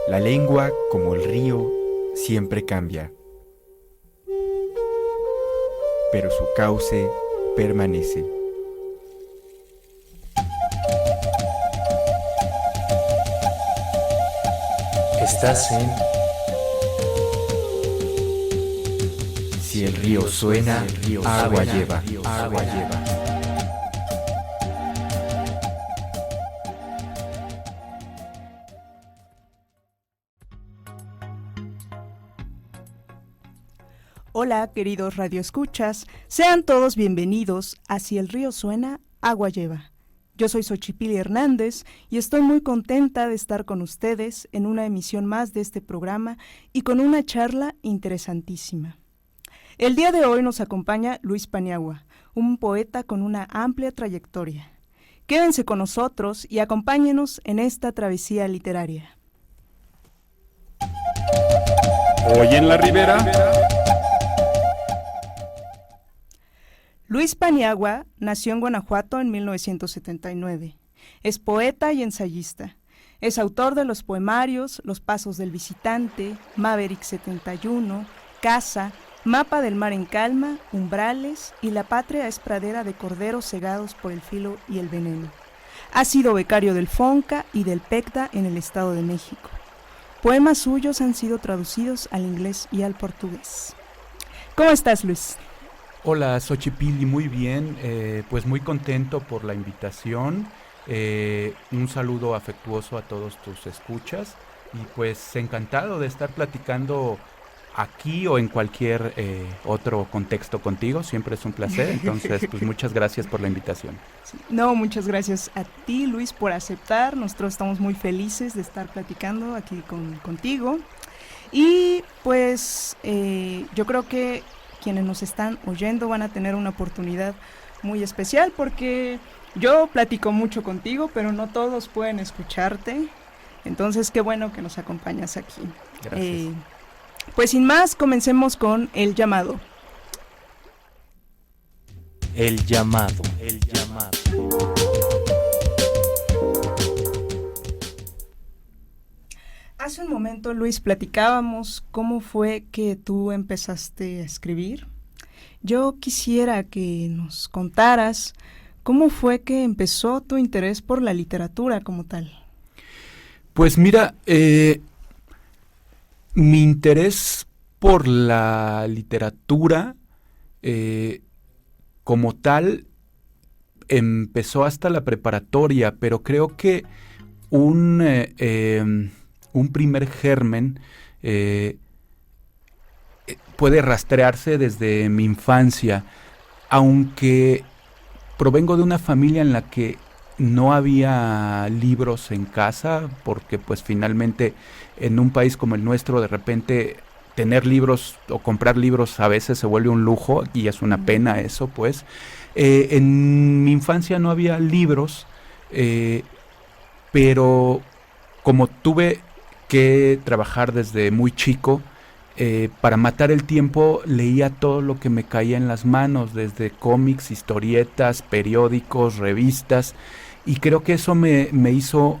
La lengua, como el río, siempre cambia, pero su cauce permanece. Estás en Si el río suena, agua lleva, agua lleva. Hola, queridos radioescuchas, sean todos bienvenidos a Si el río suena, agua lleva. Yo soy Xochipilli Hernández y estoy muy contenta de estar con ustedes en una emisión más de este programa y con una charla interesantísima. El día de hoy nos acompaña Luis Paniagua, un poeta con una amplia trayectoria. Quédense con nosotros y acompáñenos en esta travesía literaria. Hoy en la Ribera. Luis Paniagua nació en Guanajuato en 1979. Es poeta y ensayista. Es autor de los poemarios Los Pasos del Visitante, Maverick 71, Casa, Mapa del Mar en Calma, Umbrales y La Patria es pradera de corderos cegados por el filo y el veneno. Ha sido becario del FONCA y del PECDA en el Estado de México. Poemas suyos han sido traducidos al inglés y al portugués. ¿Cómo estás, Luis? Hola, Xochipilli, muy bien, pues muy contento por la invitación. Un saludo afectuoso a todos tus escuchas y pues encantado de estar platicando aquí o en cualquier otro contexto contigo. Siempre es un placer, entonces pues muchas gracias por la invitación. Sí. No, muchas gracias a ti, Luis, por aceptar. Nosotros estamos muy felices de estar platicando aquí contigo. Y pues yo creo que quienes nos están oyendo van a tener una oportunidad muy especial porque yo platico mucho contigo, pero no todos pueden escucharte. Entonces, qué bueno que nos acompañas aquí. Gracias. Pues sin más, comencemos con El Llamado. El Llamado. El Llamado. Hace un momento, Luis, platicábamos cómo fue que tú empezaste a escribir. Yo quisiera que nos contaras cómo fue que empezó tu interés por la literatura como tal. Pues mira, mi interés por la literatura como tal empezó hasta la preparatoria, pero creo que un primer germen puede rastrearse desde mi infancia, aunque provengo de una familia en la que no había libros en casa, porque pues finalmente en un país como el nuestro de repente tener libros o comprar libros a veces se vuelve un lujo y es una pena eso pues. En mi infancia no había libros, pero como tuve que trabajar desde muy chico, para matar el tiempo leía todo lo que me caía en las manos, desde cómics, historietas, periódicos, revistas, y creo que eso me hizo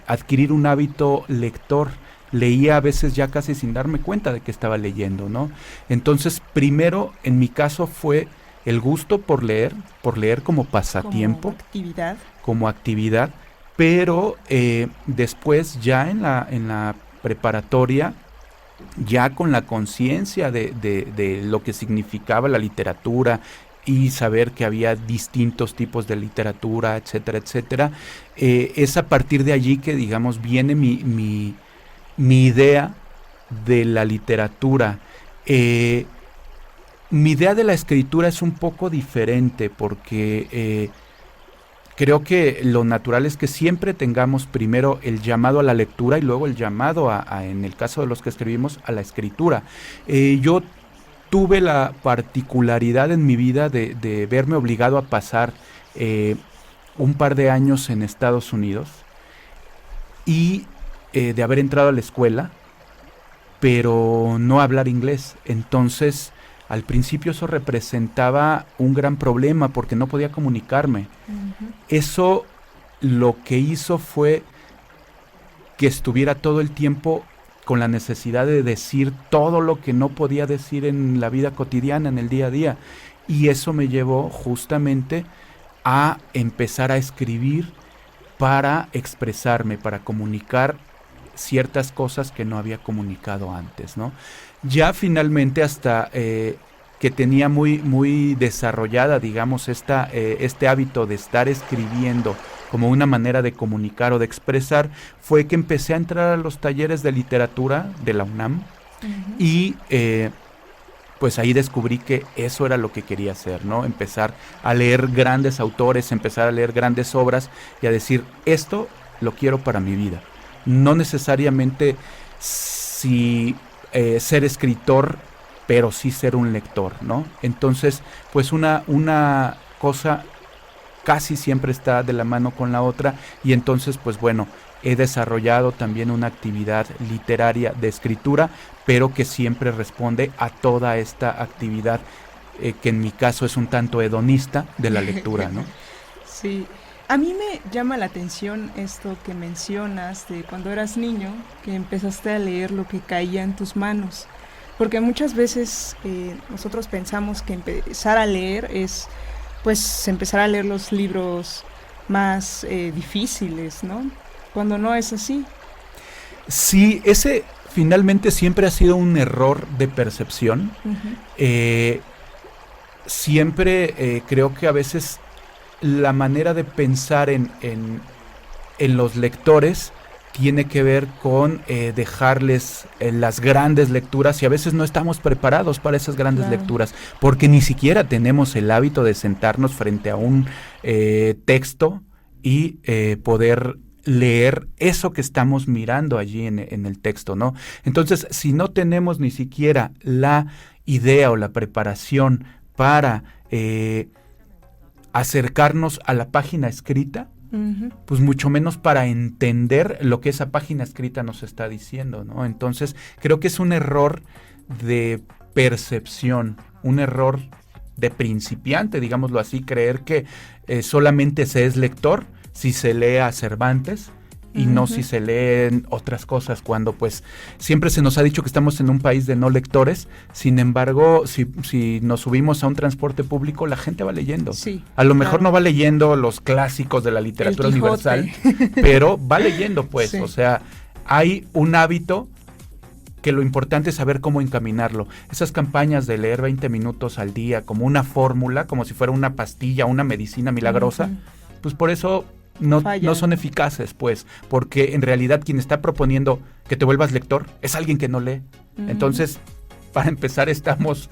adquirir un hábito lector. Leía a veces ya casi sin darme cuenta de que estaba leyendo, ¿no? Entonces, primero, en mi caso fue el gusto por leer como pasatiempo, como actividad, pero después ya en la preparatoria, ya con la conciencia de lo que significaba la literatura y saber que había distintos tipos de literatura, etcétera, etcétera, es a partir de allí que, digamos, viene mi idea de la literatura. Mi idea de la escritura es un poco diferente porque creo que lo natural es que siempre tengamos primero el llamado a la lectura y luego el llamado en el caso de los que escribimos, a la escritura. Yo tuve la particularidad en mi vida de verme obligado a pasar un par de años en Estados Unidos y de haber entrado a la escuela, pero no hablar inglés. Entonces, al principio eso representaba un gran problema porque no podía comunicarme. Uh-huh. Eso lo que hizo fue que estuviera todo el tiempo con la necesidad de decir todo lo que no podía decir en la vida cotidiana, en el día a día. Y eso me llevó justamente a empezar a escribir para expresarme, para comunicar ciertas cosas que no había comunicado antes, ¿no? Ya finalmente hasta que tenía muy desarrollada, digamos, este hábito de estar escribiendo como una manera de comunicar o de expresar, fue que empecé a entrar a los talleres de literatura de la UNAM. Uh-huh. Y pues ahí descubrí que eso era lo que quería hacer, ¿no? Empezar a leer grandes autores, empezar a leer grandes obras y a decir, esto lo quiero para mi vida. No necesariamente ser escritor, pero sí ser un lector, ¿no? Entonces, pues una cosa casi siempre está de la mano con la otra, y entonces, pues bueno, he desarrollado también una actividad literaria de escritura, pero que siempre responde a toda esta actividad que en mi caso es un tanto hedonista de la lectura, ¿no? Sí. A mí me llama la atención esto que mencionas de cuando eras niño, que empezaste a leer lo que caía en tus manos, porque muchas veces nosotros pensamos que empezar a leer es, pues, empezar a leer los libros más difíciles, ¿no? Cuando no es así. Sí, ese finalmente siempre ha sido un error de percepción. Uh-huh. Siempre creo que a veces la manera de pensar en los lectores tiene que ver con dejarles las grandes lecturas, y a veces no estamos preparados para esas grandes lecturas, porque ni siquiera tenemos el hábito de sentarnos frente a un texto y poder leer eso que estamos mirando allí en el texto, ¿no? Entonces, si no tenemos ni siquiera la idea o la preparación para acercarnos a la página escrita, uh-huh, pues mucho menos para entender lo que esa página escrita nos está diciendo, ¿no? Entonces, creo que es un error de percepción, un error de principiante, digámoslo así, creer que solamente se es lector si se lee a Cervantes y uh-huh, no si se leen otras cosas, cuando pues siempre se nos ha dicho que estamos en un país de no lectores. Sin embargo, si nos subimos a un transporte público, la gente va leyendo. Sí, a lo mejor no va leyendo los clásicos de la literatura universal, pero va leyendo, pues. Sí. O sea, hay un hábito que lo importante es saber cómo encaminarlo. Esas campañas de leer 20 minutos al día como una fórmula, como si fuera una pastilla, una medicina milagrosa, uh-huh, pues por eso no son eficaces, pues, porque en realidad quien está proponiendo que te vuelvas lector es alguien que no lee. Uh-huh. Entonces, para empezar, estamos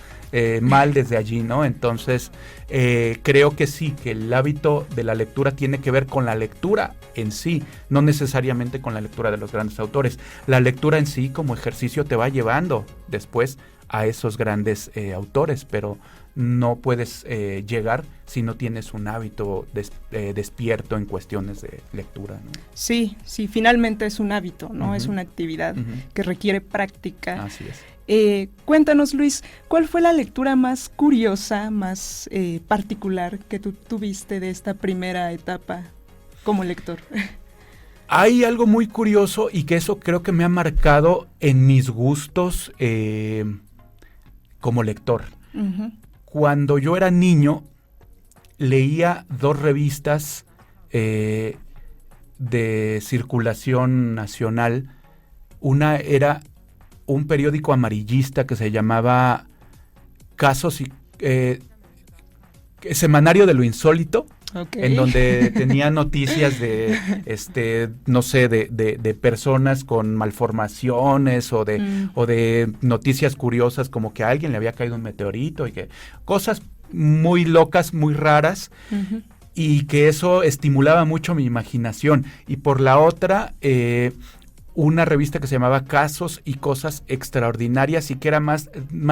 mal desde allí, ¿no? Entonces, creo que sí, que el hábito de la lectura tiene que ver con la lectura en sí, no necesariamente con la lectura de los grandes autores. La lectura en sí, como ejercicio, te va llevando después a esos grandes autores, pero no puedes llegar si no tienes un hábito despierto en cuestiones de lectura, ¿no? Sí, finalmente es un hábito, ¿no? Uh-huh. Es una actividad uh-huh, que requiere práctica. Así es. Cuéntanos, Luis, ¿cuál fue la lectura más curiosa, más particular que tú tuviste de esta primera etapa como lector? Hay algo muy curioso, y que eso creo que me ha marcado en mis gustos como lector. Uh-huh. Cuando yo era niño, leía 2 revistas de circulación nacional. Una era un periódico amarillista que se llamaba Casos y Semanario de lo Insólito, okay, en donde tenía noticias de no sé, de personas con malformaciones o de noticias curiosas, como que a alguien le había caído un meteorito, y que cosas muy locas, muy raras, uh-huh, y que eso estimulaba mucho mi imaginación. Y por la otra, una revista que se llamaba Casos y Cosas Extraordinarias, y que era más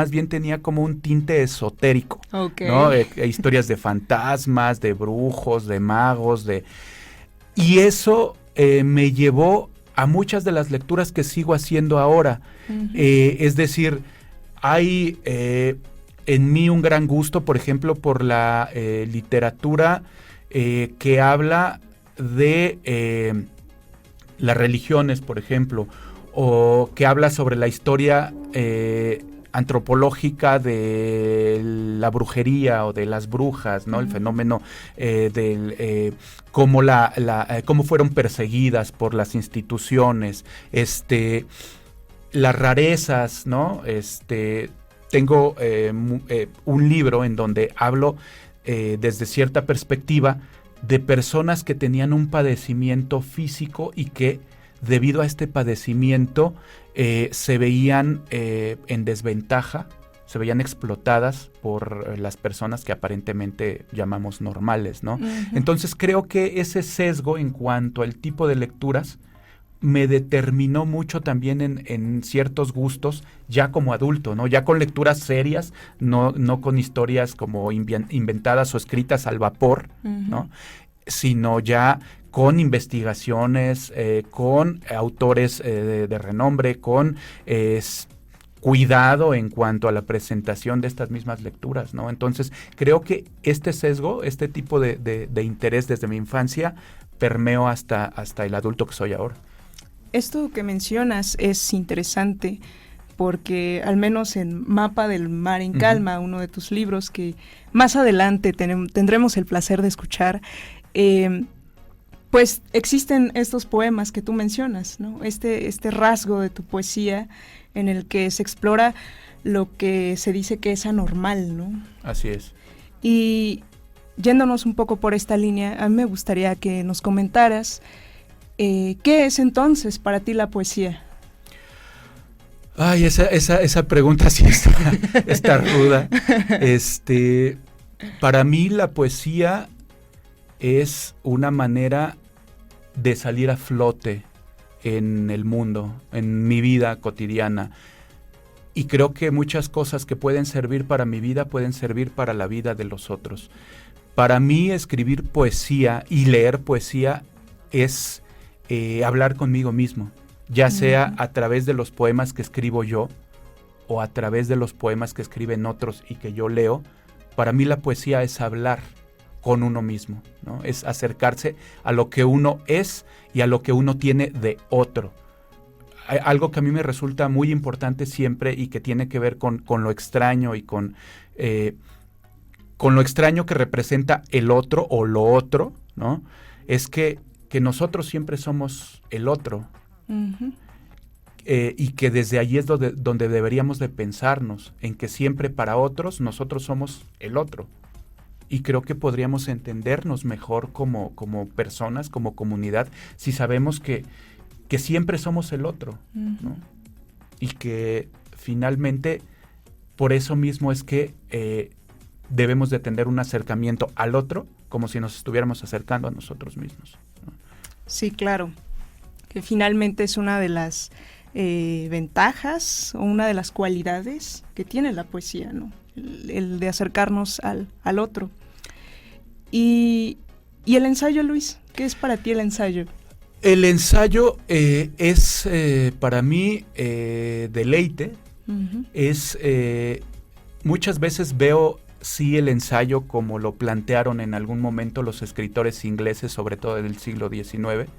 bien tenía como un tinte esotérico, okay, ¿no? Historias de fantasmas, de brujos, de magos, y eso me llevó a muchas de las lecturas que sigo haciendo ahora. Uh-huh. Es decir, hay en mí un gran gusto, por ejemplo, por la literatura que habla de las religiones, por ejemplo, o que habla sobre la historia antropológica de la brujería o de las brujas, ¿no? El fenómeno cómo cómo fueron perseguidas por las instituciones, las rarezas, ¿no? Tengo un libro en donde hablo desde cierta perspectiva de personas que tenían un padecimiento físico y que debido a este padecimiento se veían en desventaja, se veían explotadas por las personas que aparentemente llamamos normales, ¿no? Entonces creo que ese sesgo en cuanto al tipo de lecturas me determinó mucho también en ciertos gustos ya como adulto, ¿no? Ya con lecturas serias, no con historias como inventadas o escritas al vapor, ¿no? Sino ya con investigaciones, con autores de renombre, con cuidado en cuanto a la presentación de estas mismas lecturas, ¿no? Entonces, creo que este sesgo, este tipo de interés desde mi infancia, permeó hasta el adulto que soy ahora. Esto que mencionas es interesante porque al menos en Mapa del Mar en Calma, uno de tus libros que más adelante tendremos el placer de escuchar, pues existen estos poemas que tú mencionas, ¿no? Este rasgo de tu poesía en el que se explora lo que se dice que es anormal, ¿no? Así es. Y yéndonos un poco por esta línea, a mí me gustaría que nos comentaras ¿qué es entonces para ti la poesía? Ay, esa pregunta sí está ruda. Para mí la poesía es una manera de salir a flote en el mundo, en mi vida cotidiana. Y creo que muchas cosas que pueden servir para mi vida pueden servir para la vida de los otros. Para mí escribir poesía y leer poesía es hablar conmigo mismo, ya sea a través de los poemas que escribo yo o a través de los poemas que escriben otros y que yo leo. Para mí la poesía es hablar con uno mismo, ¿no? Es acercarse a lo que uno es y a lo que uno tiene de otro. Algo que a mí me resulta muy importante siempre y que tiene que ver con lo extraño y con lo extraño que representa el otro o lo otro, ¿no? Es que nosotros siempre somos el otro. Y que desde allí es donde deberíamos de pensarnos, en que siempre para otros nosotros somos el otro. Y creo que podríamos entendernos mejor como personas, como comunidad, si sabemos que siempre somos el otro, ¿no? Y que finalmente por eso mismo es que debemos de tener un acercamiento al otro como si nos estuviéramos acercando a nosotros mismos, ¿no? Sí, claro, que finalmente es una de las ventajas o una de las cualidades que tiene la poesía, ¿no? El de acercarnos al otro. Y el ensayo, Luis, ¿qué es para ti el ensayo? El ensayo es para mí deleite. Es muchas veces veo sí el ensayo como lo plantearon en algún momento los escritores ingleses, sobre todo del siglo XIX.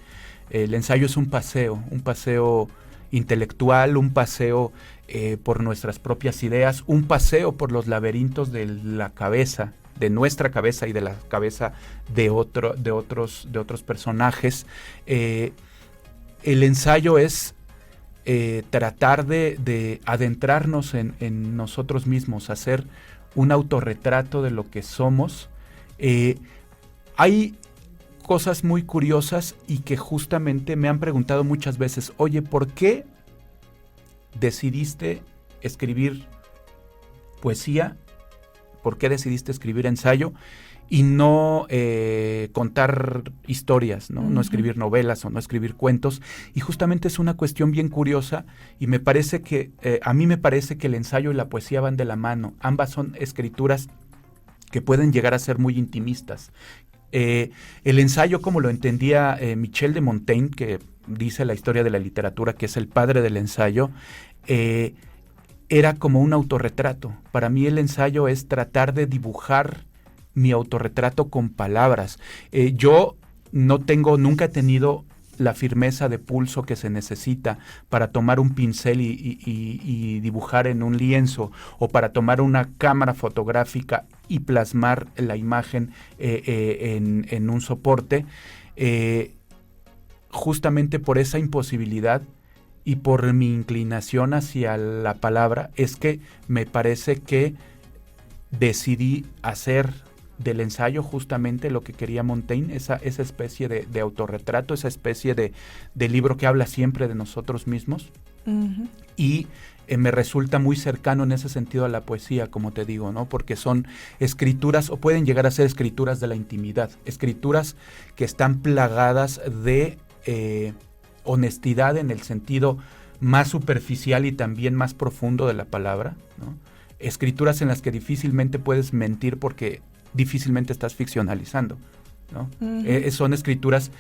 El ensayo es un paseo intelectual, un paseo por nuestras propias ideas, un paseo por los laberintos de la cabeza, de nuestra cabeza y de la cabeza de otros personajes. El ensayo es tratar de adentrarnos en nosotros mismos, hacer un autorretrato de lo que somos. Hay cosas muy curiosas y que justamente me han preguntado muchas veces, oye, ¿por qué decidiste escribir poesía? ¿Por qué decidiste escribir ensayo y no contar historias, ¿no? No escribir novelas o no escribir cuentos? Y justamente es una cuestión bien curiosa y me parece que, a mí me parece que el ensayo y la poesía van de la mano. Ambas son escrituras que pueden llegar a ser muy intimistas. El ensayo, como lo entendía Michel de Montaigne, que dice la historia de la literatura, que es el padre del ensayo, era como un autorretrato. Para mí el ensayo es tratar de dibujar mi autorretrato con palabras. Yo nunca he tenido la firmeza de pulso que se necesita para tomar un pincel y dibujar en un lienzo, o para tomar una cámara fotográfica y plasmar la imagen en un soporte, justamente por esa imposibilidad y por mi inclinación hacia la palabra, es que me parece que decidí hacer del ensayo justamente lo que quería Montaigne, esa especie de autorretrato, esa especie de libro que habla siempre de nosotros mismos. Uh-huh. Y me resulta muy cercano en ese sentido a la poesía, como te digo, ¿no? Porque son escrituras, o pueden llegar a ser escrituras de la intimidad, escrituras que están plagadas de honestidad en el sentido más superficial y también más profundo de la palabra, ¿no? Escrituras en las que difícilmente puedes mentir porque difícilmente estás ficcionalizando, ¿no? Uh-huh. Son escrituras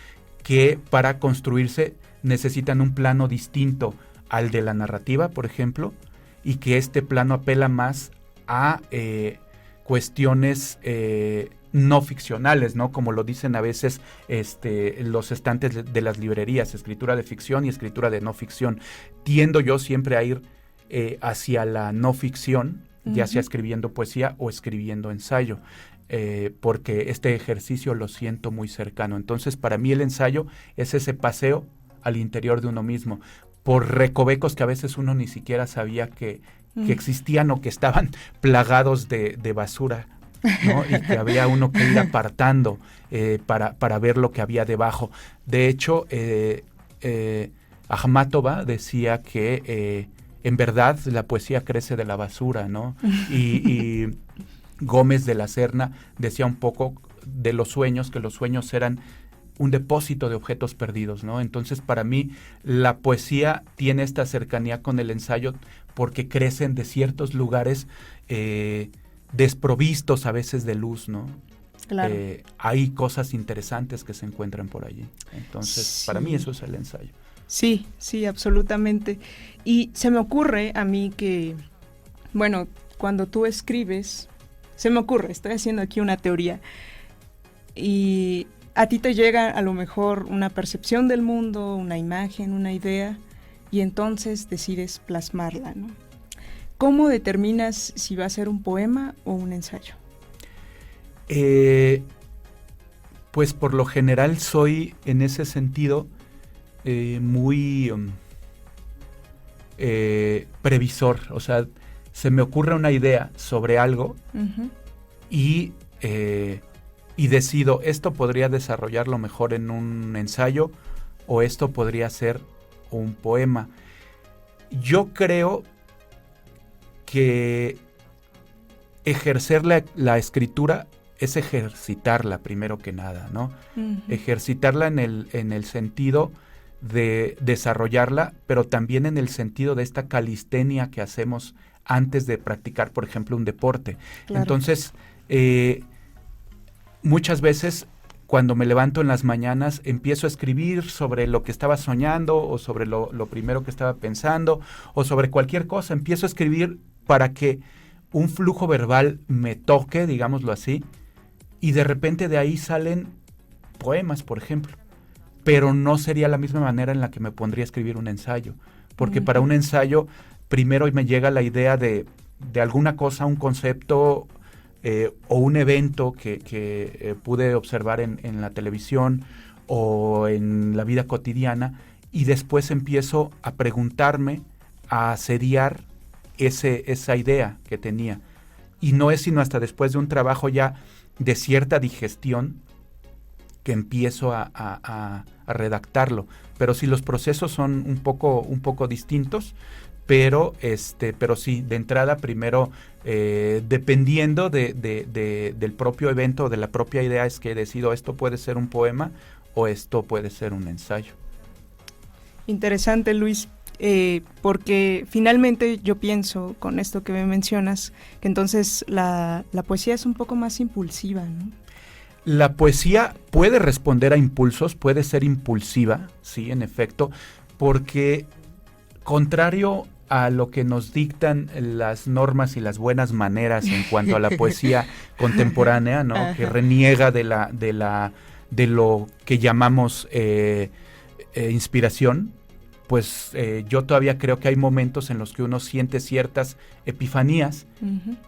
que para construirse necesitan un plano distinto al de la narrativa, por ejemplo, y que este plano apela más a cuestiones no ficcionales, ¿no? Como lo dicen a veces los estantes de las librerías, escritura de ficción y escritura de no ficción. Tiendo yo siempre a ir hacia la no ficción, uh-huh, ya sea escribiendo poesía o escribiendo ensayo, porque este ejercicio lo siento muy cercano. Entonces, para mí el ensayo es ese paseo al interior de uno mismo, por recovecos que a veces uno ni siquiera sabía que existían o que estaban plagados de basura, ¿no? Y que había uno que ir apartando para ver lo que había debajo. De hecho, Akhmatova decía que en verdad la poesía crece de la basura, ¿no? Y Gómez de la Serna decía un poco de los sueños, que los sueños eran un depósito de objetos perdidos, ¿no? Entonces, para mí, la poesía tiene esta cercanía con el ensayo porque crecen de ciertos lugares desprovistos a veces de luz, ¿no? Claro. Hay cosas interesantes que se encuentran por allí. Entonces, sí, para mí eso es el ensayo. Sí, sí, absolutamente. Y se me ocurre a mí que, bueno, cuando tú escribes, se me ocurre, estoy haciendo aquí una teoría, y a ti te llega a lo mejor una percepción del mundo, una imagen, una idea, y entonces decides plasmarla, ¿no? ¿Cómo determinas si va a ser un poema o un ensayo? Pues por lo general soy en ese sentido muy previsor, o sea, se me ocurre una idea sobre algo, uh-huh, y decido, esto podría desarrollarlo mejor en un ensayo o esto podría ser un poema. Yo creo que ejercer la escritura es ejercitarla primero que nada, ¿no? Uh-huh. Ejercitarla en el sentido de desarrollarla, pero también en el sentido de esta calistenia que hacemos antes de practicar, por ejemplo, un deporte. Claro. Entonces, muchas veces cuando me levanto en las mañanas empiezo a escribir sobre lo que estaba soñando o sobre lo primero que estaba pensando o sobre cualquier cosa. Empiezo a escribir para que un flujo verbal me toque, digámoslo así, y de repente de ahí salen poemas, por ejemplo. Pero no sería la misma manera en la que me pondría a escribir un ensayo, porque uh-huh, para un ensayo primero me llega la idea de alguna cosa, un concepto o un evento que pude observar en la televisión o en la vida cotidiana, y después empiezo a preguntarme, a asediar esa idea que tenía. Y no es sino hasta después de un trabajo ya de cierta digestión que empiezo a redactarlo. Pero sí, los procesos son un poco distintos, pero sí, de entrada primero, dependiendo del propio evento, de la propia idea, es que decido esto puede ser un poema o esto puede ser un ensayo. Interesante, Luis, porque finalmente yo pienso, con esto que me mencionas, que entonces la poesía es un poco más impulsiva, ¿no? La poesía puede responder a impulsos, puede ser impulsiva, sí, en efecto, porque contrario a lo que nos dictan las normas y las buenas maneras en cuanto a la poesía contemporánea, ¿no? Que reniega de lo que llamamos inspiración, pues yo todavía creo que hay momentos en los que uno siente ciertas epifanías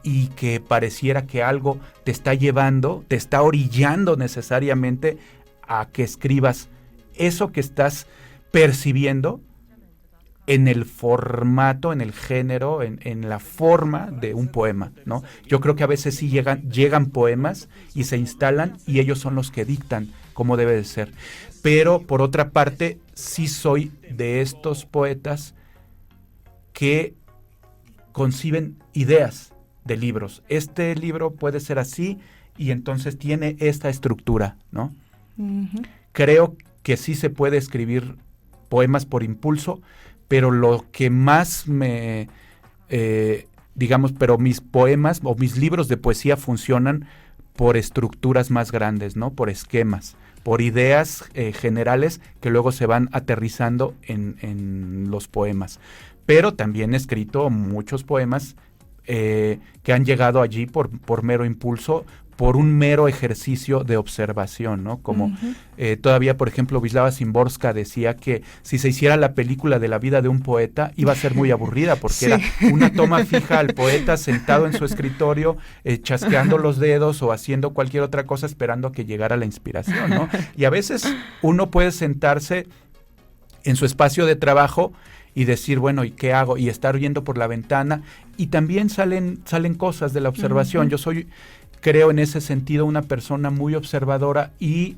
y que pareciera que algo te está llevando, te está orillando necesariamente a que escribas eso que estás percibiendo en el formato, en el género, en la forma de un poema, ¿no? Yo creo que a veces sí llegan poemas y se instalan y ellos son los que dictan cómo debe de ser. Pero por otra parte, sí soy de estos poetas que conciben ideas de libros. Este libro puede ser así y entonces tiene esta estructura, ¿no? Creo que sí se puede escribir poemas por impulso, pero lo que más pero mis poemas o mis libros de poesía funcionan por estructuras más grandes, ¿no? Por esquemas, por ideas generales que luego se van aterrizando en los poemas. Pero también he escrito muchos poemas que han llegado allí por mero impulso, por un mero ejercicio de observación, ¿no? Como todavía, por ejemplo, Wisława Szymborska decía que si se hiciera la película de la vida de un poeta, iba a ser muy aburrida, porque era una toma fija al poeta sentado en su escritorio, chasqueando los dedos o haciendo cualquier otra cosa esperando a que llegara la inspiración, ¿no? Y a veces uno puede sentarse en su espacio de trabajo y decir, bueno, ¿y qué hago? Y estar viendo por la ventana, y también salen cosas de la observación. Yo creo en ese sentido una persona muy observadora y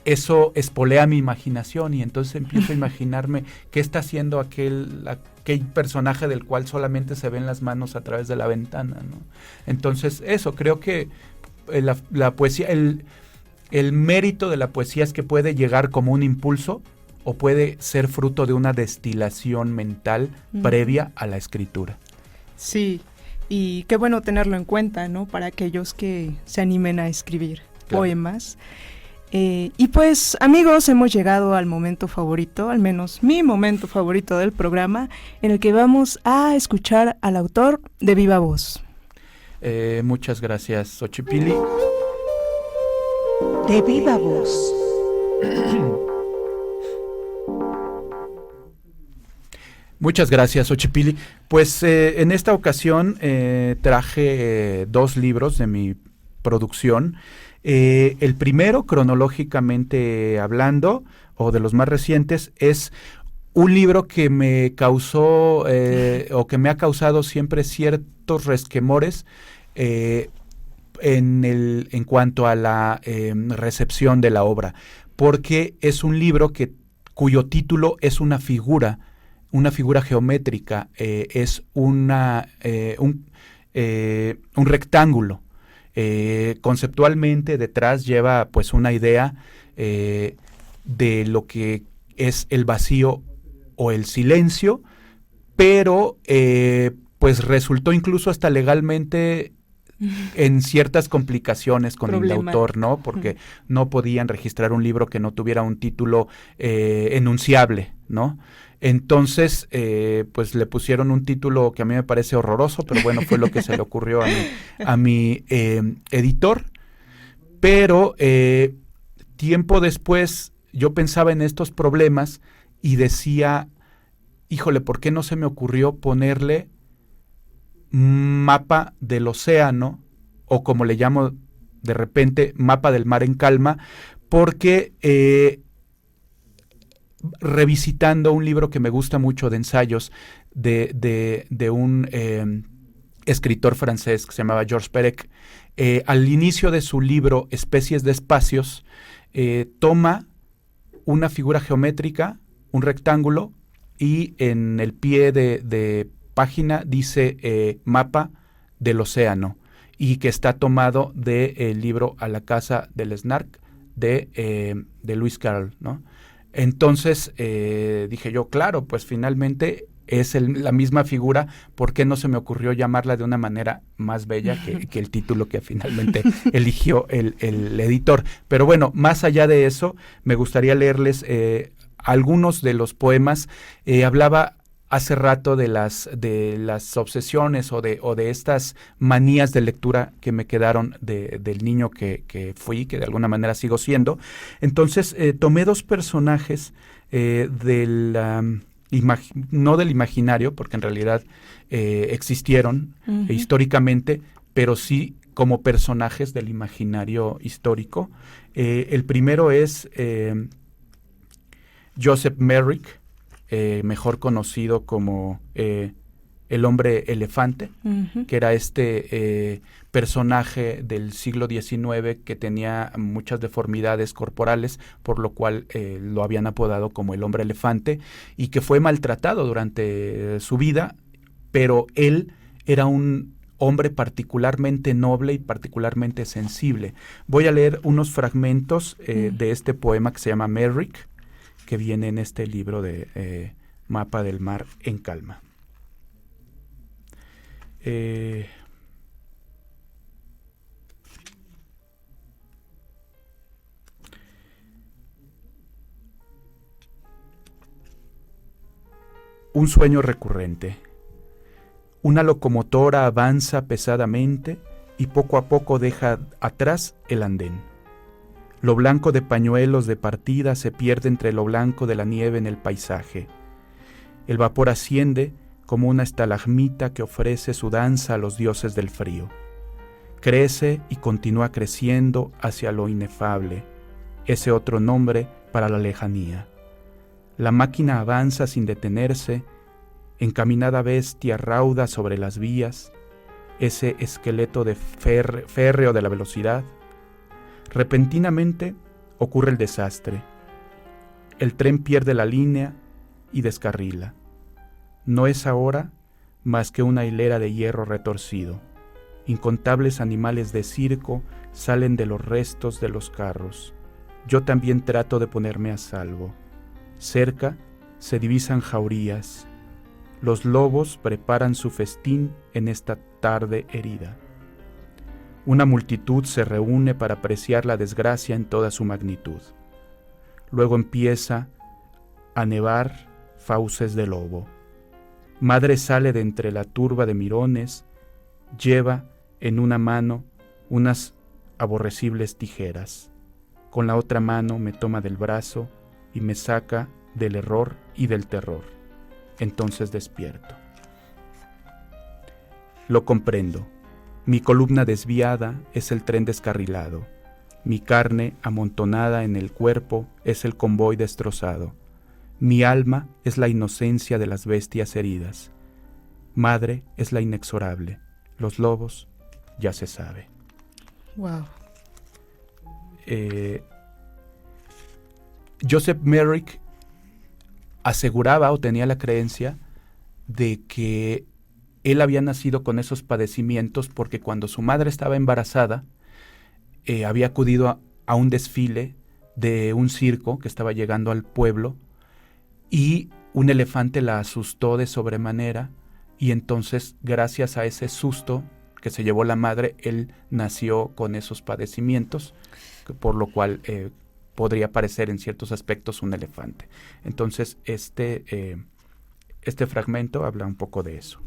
eso espolea mi imaginación y entonces empiezo a imaginarme qué está haciendo aquel personaje del cual solamente se ven las manos a través de la ventana, ¿no? Entonces eso, creo que la poesía, el mérito de la poesía es que puede llegar como un impulso o puede ser fruto de una destilación mental previa a la escritura. Sí. Y qué bueno tenerlo en cuenta, ¿no? Para aquellos que se animen a escribir poemas. Y pues, amigos, hemos llegado al momento favorito, al menos mi momento favorito del programa, en el que vamos a escuchar al autor de viva voz. Muchas gracias, Xochipilli. De viva voz. Muchas gracias, Xochipilli. Pues en esta ocasión traje 2 libros de mi producción. El primero, cronológicamente hablando, o de los más recientes, es un libro que me causó o que me ha causado siempre ciertos resquemores en cuanto a la recepción de la obra, porque es un libro cuyo título es una figura geométrica, es un rectángulo. Conceptualmente detrás lleva pues una idea de lo que es el vacío o el silencio, pero pues resultó incluso hasta legalmente en ciertas complicaciones con el autor, ¿no? Porque no podían registrar un libro que no tuviera un título enunciable, ¿no? Entonces, pues le pusieron un título que a mí me parece horroroso, pero bueno, fue lo que se le ocurrió a mi editor. Pero tiempo después yo pensaba en estos problemas y decía, híjole, ¿por qué no se me ocurrió ponerle mapa del océano, o como le llamo de repente, mapa del mar en calma? Porque revisitando un libro que me gusta mucho de ensayos de un escritor francés que se llamaba Georges Perec, al inicio de su libro Especies de espacios, toma una figura geométrica, un rectángulo, y en el pie de página dice mapa del océano, y que está tomado del libro A la casa del Snark de Lewis Carroll, ¿no? Entonces dije yo, claro, pues finalmente es la misma figura, ¿por qué no se me ocurrió llamarla de una manera más bella que el título que finalmente eligió el editor? Pero bueno, más allá de eso, me gustaría leerles algunos de los poemas. Hablaba hace rato de las obsesiones o de estas manías de lectura que me quedaron del niño que fui, que de alguna manera sigo siendo. Entonces tomé dos personajes no del imaginario, porque en realidad existieron históricamente, pero sí como personajes del imaginario histórico. El primero es Joseph Merrick, mejor conocido como el hombre elefante, que era este personaje del siglo XIX que tenía muchas deformidades corporales, por lo cual lo habían apodado como el hombre elefante, y que fue maltratado durante su vida, pero él era un hombre particularmente noble y particularmente sensible. Voy a leer unos fragmentos de este poema que se llama Merrick, que viene en este libro de Mapa del Mar en Calma. Un sueño recurrente. Una locomotora avanza pesadamente y poco a poco deja atrás el andén. Lo blanco de pañuelos de partida se pierde entre lo blanco de la nieve en el paisaje. El vapor asciende como una estalagmita que ofrece su danza a los dioses del frío. Crece y continúa creciendo hacia lo inefable, ese otro nombre para la lejanía. La máquina avanza sin detenerse, encaminada bestia rauda sobre las vías, ese esqueleto de férreo de la velocidad. Repentinamente ocurre el desastre. El tren pierde la línea y descarrila. No es ahora más que una hilera de hierro retorcido. Incontables animales de circo salen de los restos de los carros. Yo también trato de ponerme a salvo. Cerca se divisan jaurías. Los lobos preparan su festín en esta tarde herida. Una multitud se reúne para apreciar la desgracia en toda su magnitud. Luego empieza a nevar fauces de lobo. Madre sale de entre la turba de mirones, lleva en una mano unas aborrecibles tijeras. Con la otra mano me toma del brazo y me saca del error y del terror. Entonces despierto. Lo comprendo. Mi columna desviada es el tren descarrilado. Mi carne amontonada en el cuerpo es el convoy destrozado. Mi alma es la inocencia de las bestias heridas. Madre es la inexorable. Los lobos, ya se sabe. Wow. Joseph Merrick aseguraba o tenía la creencia de que él había nacido con esos padecimientos porque cuando su madre estaba embarazada, había acudido a un desfile de un circo que estaba llegando al pueblo y un elefante la asustó de sobremanera y entonces, gracias a ese susto que se llevó la madre, él nació con esos padecimientos, por lo cual podría parecer en ciertos aspectos un elefante. Entonces, este fragmento habla un poco de eso.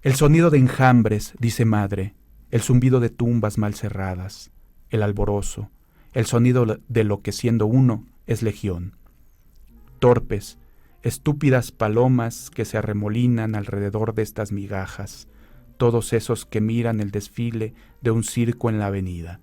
El sonido de enjambres, dice madre, el zumbido de tumbas mal cerradas, el alborozo, el sonido de lo que siendo uno es legión. Torpes, estúpidas palomas que se arremolinan alrededor de estas migajas, todos esos que miran el desfile de un circo en la avenida.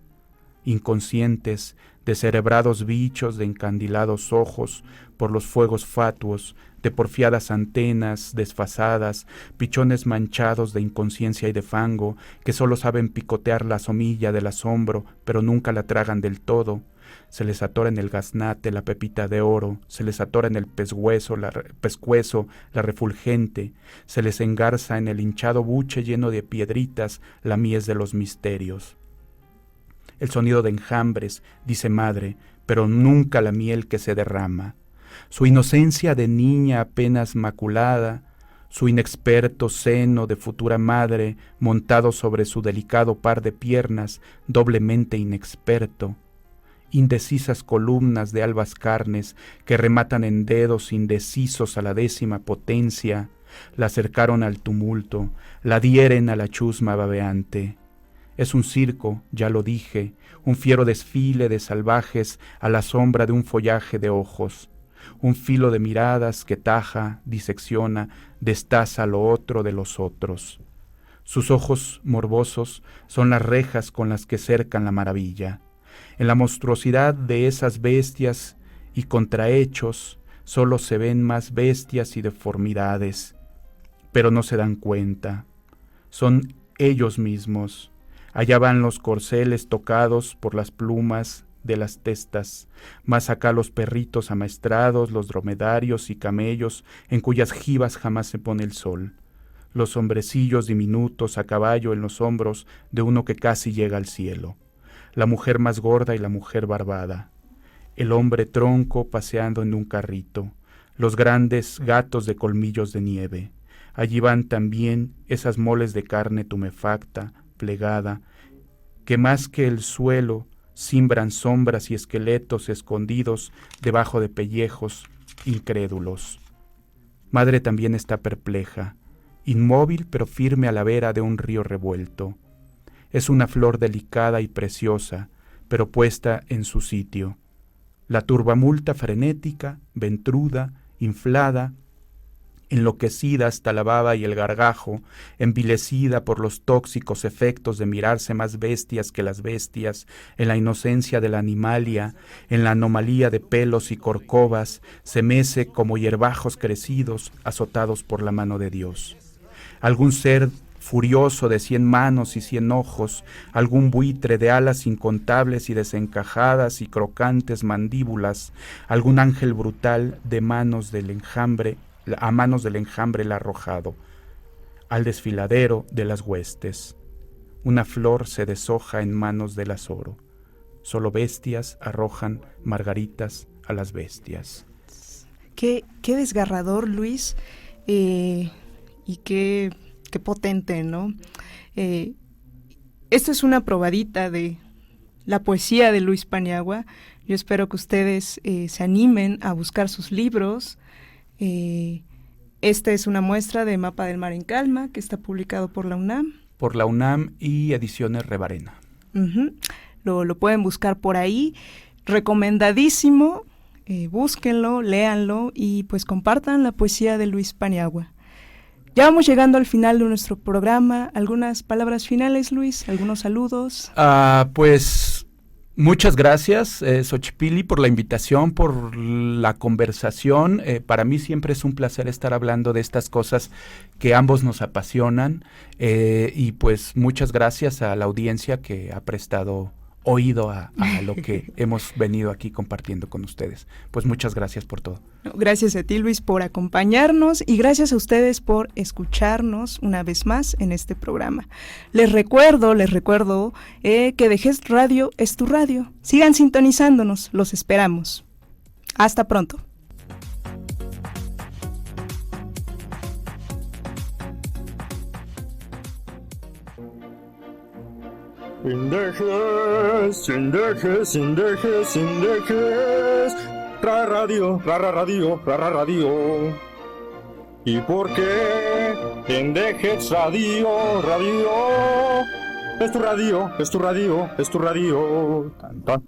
Inconscientes, descerebrados bichos de encandilados ojos por los fuegos fatuos, de porfiadas antenas desfasadas, pichones manchados de inconsciencia y de fango, que solo saben picotear la somilla del asombro, pero nunca la tragan del todo. Se les atora en el gaznate la pepita de oro, se les atora en el pescuezo la refulgente, se les engarza en el hinchado buche lleno de piedritas la mies de los misterios. El sonido de enjambres, dice madre, pero nunca la miel que se derrama. Su inocencia de niña apenas maculada, su inexperto seno de futura madre montado sobre su delicado par de piernas, doblemente inexperto. indecisas columnas de albas carnes que rematan en dedos indecisos a la 10ª potencia, la acercaron al tumulto, la dieren a la chusma babeante. Es un circo, ya lo dije, un fiero desfile de salvajes a la sombra de un follaje de ojos, un filo de miradas que taja, disecciona, destaza lo otro de los otros. Sus ojos morbosos son las rejas con las que cercan la maravilla. En la monstruosidad de esas bestias y contrahechos solo se ven más bestias y deformidades, pero no se dan cuenta. Son ellos mismos. Allá van los corceles tocados por las plumas de las testas, más acá los perritos amaestrados, los dromedarios y camellos en cuyas jivas jamás se pone el sol, los hombrecillos diminutos a caballo en los hombros de uno que casi llega al cielo, la mujer más gorda y la mujer barbada, el hombre tronco paseando en un carrito, los grandes gatos de colmillos de nieve. Allí van también esas moles de carne tumefacta, plegada, que más que el suelo cimbran sombras y esqueletos escondidos debajo de pellejos incrédulos. Madre también está perpleja, inmóvil pero firme a la vera de un río revuelto. Es una flor delicada y preciosa, pero puesta en su sitio. La turbamulta frenética, ventruda, inflada, enloquecida hasta la baba y el gargajo, envilecida por los tóxicos efectos de mirarse más bestias que las bestias, en la inocencia de la animalia, en la anomalía de pelos y corcovas, se mece como hierbajos crecidos, azotados por la mano de Dios. Algún ser furioso de 100 manos y 100 ojos, algún buitre de alas incontables y desencajadas y crocantes mandíbulas, algún ángel brutal de manos del enjambre, a manos del enjambre la ha arrojado, al desfiladero de las huestes. Una flor se deshoja en manos del azoro. Solo bestias arrojan margaritas a las bestias. Qué desgarrador, Luis, y qué potente, ¿no? Esta es una probadita de la poesía de Luis Paniagua. Yo espero que ustedes se animen a buscar sus libros. Esta es una muestra de Mapa del Mar en Calma, que está publicado por la UNAM. Por la UNAM y Ediciones Rebarena. Uh-huh. Lo pueden buscar por ahí. Recomendadísimo. Búsquenlo, léanlo y pues compartan la poesía de Luis Paniagua. Ya vamos llegando al final de nuestro programa. ¿Algunas palabras finales, Luis? ¿Algunos saludos? Pues muchas gracias, Xochipilli, por la invitación, por la conversación. Para mí siempre es un placer estar hablando de estas cosas que ambos nos apasionan. Y pues muchas gracias a la audiencia que ha prestado oído a lo que hemos venido aquí compartiendo con ustedes. Pues muchas gracias por todo. Gracias a ti, Luis, por acompañarnos y gracias a ustedes por escucharnos una vez más en este programa. Les recuerdo que The Gest Radio es tu radio. Sigan sintonizándonos, los esperamos. Hasta pronto. Indejes, radio. ¿Y por qué Indejes radio? Es tu radio. Tan, tan.